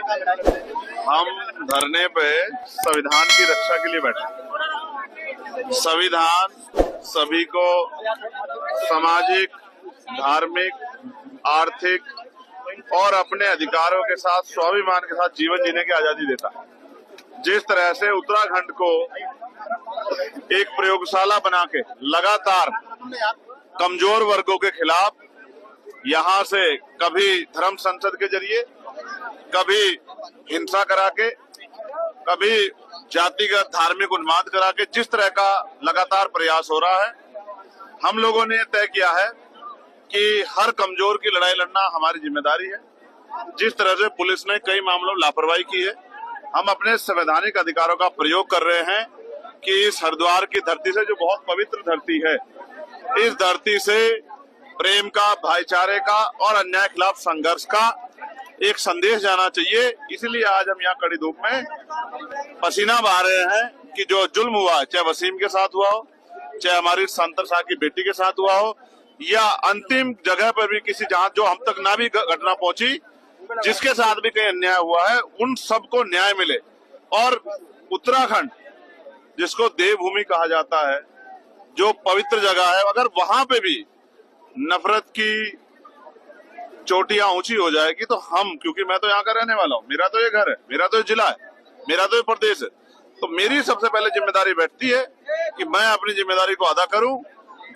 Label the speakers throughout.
Speaker 1: हम धरने पे संविधान की रक्षा के लिए बैठे। संविधान सभी को सामाजिक, धार्मिक, आर्थिक और अपने अधिकारों के साथ स्वाभिमान के साथ जीवन जीने की आजादी देता है। जिस तरह से उत्तराखंड को एक प्रयोगशाला बना के लगातार कमजोर वर्गों के खिलाफ यहाँ से कभी धर्म संसद के जरिए, कभी हिंसा करा के, कभी जातिगत धार्मिक उन्माद करा के जिस तरह का लगातार प्रयास हो रहा है, हम लोगों ने तय किया है कि हर कमजोर की लड़ाई लड़ना हमारी जिम्मेदारी है। जिस तरह से पुलिस ने कई मामलों में लापरवाही की है, हम अपने संवैधानिक अधिकारों का प्रयोग कर रहे हैं कि इस हरिद्वार की धरती से, जो बहुत पवित्र धरती है, इस धरती से प्रेम का, भाईचारे का और अन्याय के खिलाफ संघर्ष का एक संदेश जाना चाहिए। इसलिए आज हम यहाँ कड़ी धूप में पसीना बहा रहे हैं कि जो जुल्म हुआ, चाहे वसीम के साथ हुआ हो, चाहे हमारी संतर शाह की बेटी के साथ हुआ हो, या अंतिम जगह पर भी किसी जहां जो हम तक ना भी घटना पहुंची, जिसके साथ भी कहीं अन्याय हुआ है, उन सबको न्याय मिले। और उत्तराखंड, जिसको देवभूमि कहा जाता है, जो पवित्र जगह है, अगर वहां पे भी नफरत की चोटियां ऊंची हो जाएगी तो हम, क्योंकि मैं तो यहाँ का रहने वाला हूँ, मेरा तो ये घर है, मेरा तो ये जिला है, मेरा तो ये प्रदेश है, तो मेरी सबसे पहले जिम्मेदारी बैठती है कि मैं अपनी जिम्मेदारी को अदा करूं।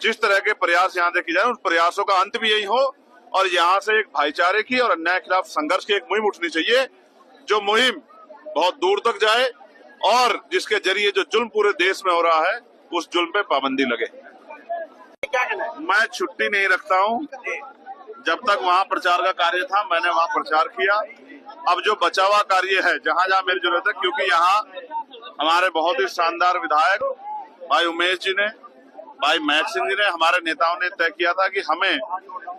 Speaker 1: जिस तरह के प्रयास यहाँ से किए जाए, उन प्रयासों का अंत भी यही हो और यहाँ से एक भाईचारे की और अन्याय के खिलाफ संघर्ष की एक मुहिम उठनी चाहिए, जो मुहिम बहुत दूर तक जाए और जिसके जरिए जो जुल्म पूरे देश में हो रहा है, उस जुल्म पे पाबंदी लगे। मैं छुट्टी नहीं रखता हूँ। जब तक वहाँ प्रचार का कार्य था, मैंने वहाँ प्रचार किया। अब जो बचा हुआ कार्य है, जहाँ जहाँ मेरी जरूरत है, क्योंकि यहाँ हमारे बहुत ही शानदार विधायक भाई उमेश जी ने, भाई महक सिंह जी ने, हमारे नेताओं ने तय किया था कि हमें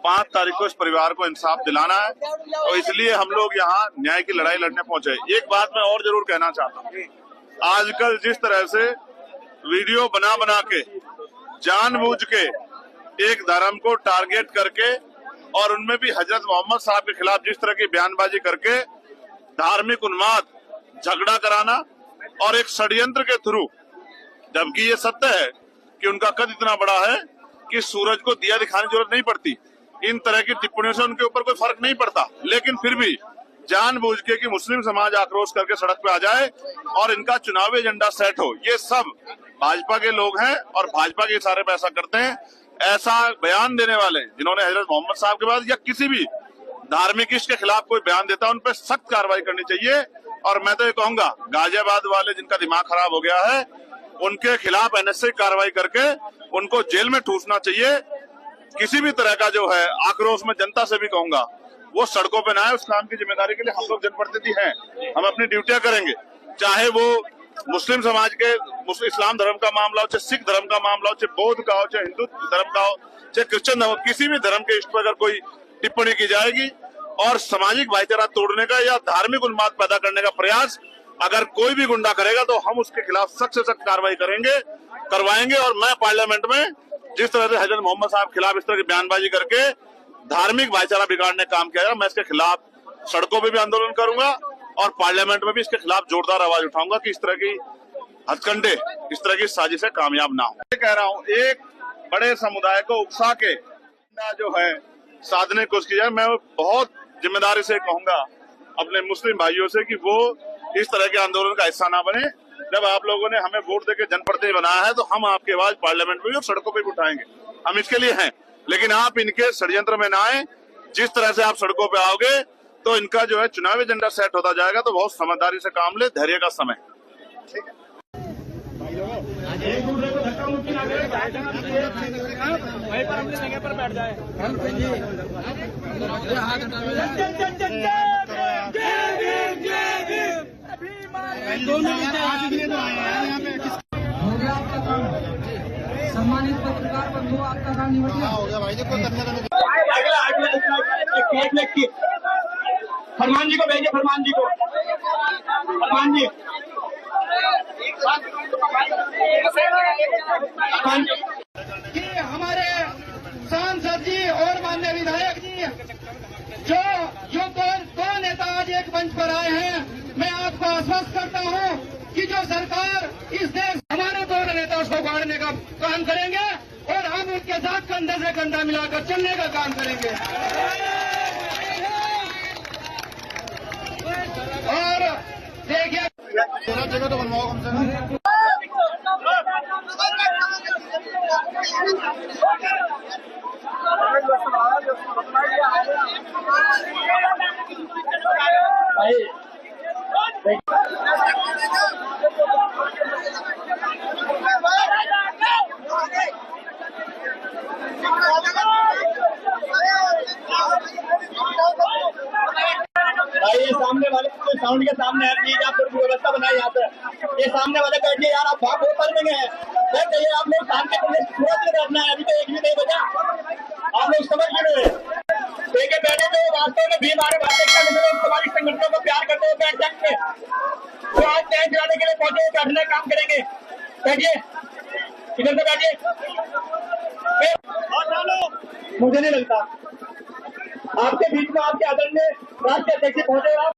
Speaker 1: 5 तारीख को इस परिवार को इंसाफ दिलाना है, तो इसलिए हम लोग यहाँ न्याय की लड़ाई लड़ने पहुंचे। एक बात मैं और जरूर कहना चाहता हूँ, आजकल जिस तरह से वीडियो बना बना के जानबूझ के एक धर्म को टारगेट करके और उनमें भी हजरत मोहम्मद साहब के खिलाफ जिस तरह की बयानबाजी करके धार्मिक उन्माद, झगड़ा कराना और एक षड्यंत्र के थ्रू, जबकि ये सत्य है कि उनका कद इतना बड़ा है कि सूरज को दिया दिखाने की जरूरत नहीं पड़ती, इन तरह की टिप्पणियों से उनके ऊपर कोई फर्क नहीं पड़ता, लेकिन फिर भी जानबूझ के कि मुस्लिम समाज आक्रोश करके सड़क पे आ जाए और इनका चुनावी एजेंडा सेट हो, ये सब भाजपा के लोग हैं और भाजपा के इशारे पे ऐसा करते हैं। ऐसा बयान देने वाले जिन्होंने हजरत मोहम्मद साहब के बाद या किसी भी धार्मिक इश्क के खिलाफ कोई बयान देता है, उन पर सख्त कार्रवाई करनी चाहिए। और मैं तो ये कहूंगा, गाजियाबाद वाले जिनका दिमाग खराब हो गया है, उनके खिलाफ एनएसए कार्रवाई करके उनको जेल में ठूसना चाहिए। किसी भी तरह का जो है आक्रोश, में जनता से भी कहूंगा, वो सड़कों पे ना आए। उस काम की जिम्मेदारी के लिए हम लोग जनप्रतिनिधि हैं, हम अपनी ड्यूटियां करेंगे, चाहे वो मुस्लिम समाज के इस्लाम धर्म का मामला हो, चाहे सिख धर्म का मामला हो, चाहे बौद्ध का हो, चाहे हिंदू धर्म का हो, चाहे क्रिश्चियन धर्म, किसी भी धर्म के इष्ट पर अगर कोई टिप्पणी की जाएगी और सामाजिक भाईचारा तोड़ने का या धार्मिक उन्माद पैदा करने का प्रयास अगर कोई भी गुंडा करेगा, तो हम उसके खिलाफ सख्त से सख्त कार्रवाई करवाएंगे। और मैं पार्लियामेंट में जिस तरह से हजरत मोहम्मद साहब के खिलाफ इस तरह की बयानबाजी करके धार्मिक भाईचारा बिगाड़ने का काम किया है, मैं इसके खिलाफ सड़कों पे भी आंदोलन करूंगा और पार्लियामेंट में भी इसके खिलाफ जोरदार आवाज उठाऊंगा कि इस तरह की हथकंडे, इस तरह की साजिशें कामयाब ना हो। कह रहा हूँ, एक बड़े समुदाय को उकसा के जो है साधने की कोशिश की जाए। मैं बहुत जिम्मेदारी से कहूंगा अपने मुस्लिम भाइयों से कि वो इस तरह के आंदोलन का हिस्सा ना बने। जब आप लोगों ने हमें वोट देकर जनप्रतिनिधि बनाया है, तो हम आपकी आवाज पार्लियामेंट में भी और सड़कों पर भी उठाएंगे, हम इसके लिए हैं। लेकिन आप इनके षड्यंत्र में ना आए। जिस तरह से आप सड़कों पे आओगे तो इनका जो है चुनावी एजेंडा सेट होता जाएगा, तो बहुत समझदारी से काम ले, धैर्य का समय। ठीक है,
Speaker 2: पर बैठ जाए।
Speaker 3: सम्मानित पत्रकार बंधु, आपका काम निवट हो गया भाई।
Speaker 2: फरमान जी को भेजिए, फरमान जी को, फरमान जी।
Speaker 3: कि हमारे सांसद जी और माननीय विधायक जी, जो दो नेता आज एक मंच पर आए हैं। मैं आपको आश्वस्त करता हूं कि जो सरकार इस देश हमारे दोनों नेताओं को बांटने का काम करेंगे और हम उनके साथ कंधे से कंधा मिलाकर चलने का काम करेंगे। और देखिए
Speaker 2: जगह तो बनवाओ कम से कम। भाई ये सामने वाले साउंड के सामने है, प्लीज आप थोड़ी व्यवस्था बनाए यहाँ पे। ये सामने वाले बैठिए यार, आप वहाँ बहुत पढ़ हैं। सर कहिए आप लोग शांति पूरा दिन बैठना है, अभी तो एक भी नहीं बजा। आप लोग समझ गए ठीक है, बैठे तो वास्तव में भी हमारे हमारी संगठनों को प्यार करते हुए बैठ जाएंगे। तो आज तय कराने के लिए पहुंचे, बैठने काम करेंगे। बैठिए, इधर से बैठिए। मुझे नहीं लगता आपके बीच में आपके आदरणीय राष्ट्रीय अध्यक्ष पहुंचे।